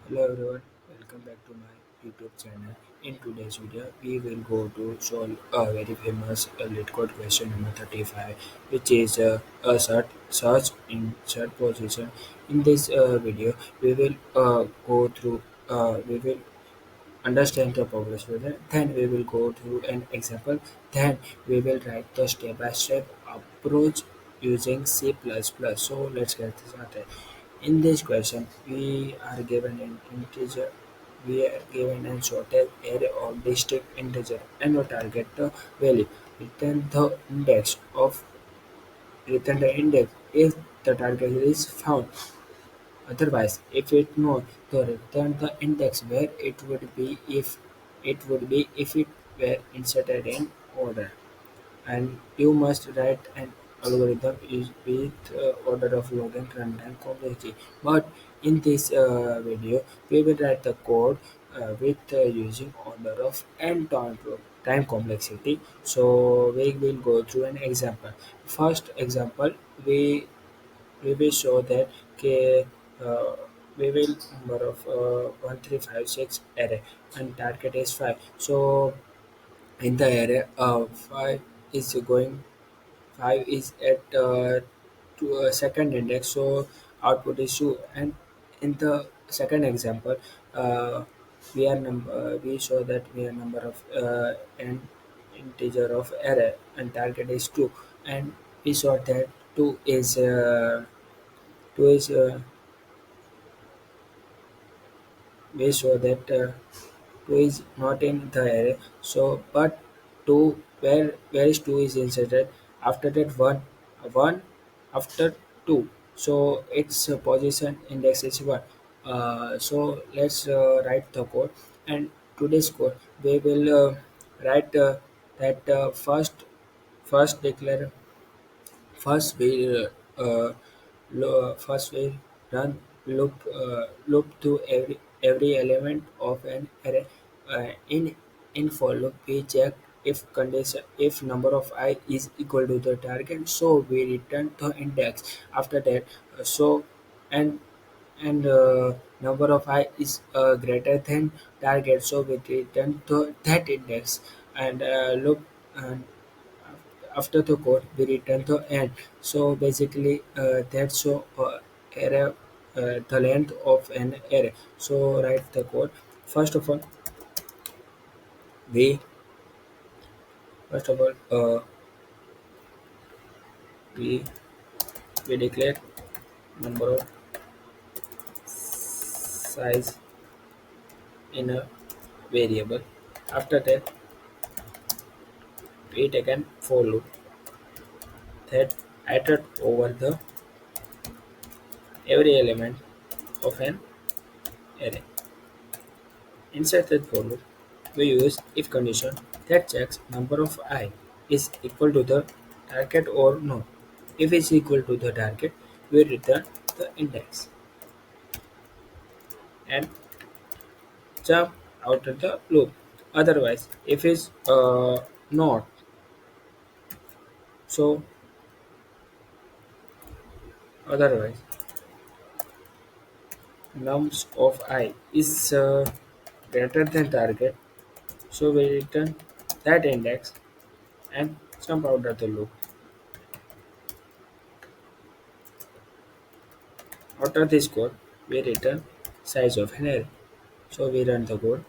Hello everyone, welcome back to my YouTube channel. In today's video, we will go to solve a very famous LeetCode question number 35, which is a search position. In this video, we will we will understand the progress further. Then we will go through an example. Then we will write the step-by-step approach using C++. So let's get started. In this question, we are given an integer. We are given a sorted array of distinct integer and we target the value. Return the index of return the index if the target is found. Otherwise, if it not, to return the index where it would be if it were inserted in order. And you must write an algorithm is with order of log and runtime complexity. But in this video, we will write the code with using order of n time complexity. So we will go through an example. First example, we will show that uh, we will number of 1356 array and target is 5. So in the array 5 is going 5 is at to a second index, so output is 2. And in the second example, uh, we show that we are number of an integer of array and target is 2, and we saw that 2 is we show that 2 is not in the array. So, but 2 where is 2 is inserted after that 1 after 2. So its position index is 1. So let's write the code, and today's code we will write that first declare First we first we run loop to every element of an array. In for loop we check if number of I is equal to the target, so we return the index. After that, so and number of I is greater than target, so we return to that index. And loop and after the code we return the end. So basically that's so array the length of an array. So write the code. First of all, we first of all we we declare number of size in a variable. After that, we take an for loop that iterate over the every element of an array. Inside that for loop, we use if condition that checks number of I is equal to the target or not. If it's equal to the target, we return the index and jump out of the loop. Otherwise, if it's not, so otherwise nums of I is greater than target, so we return that index and jump out of the loop. After this code, we return size of an array. So we run the code.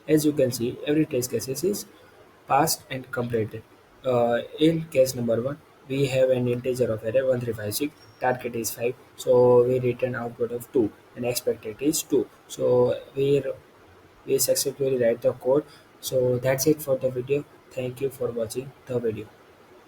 As you can see, every test cases is passed and completed. In case number 1, we have an integer of array 1356, target is 5, so we return output of 2 and expected is 2. So we successfully write the code. So that's it for the video. Thank you for watching the video.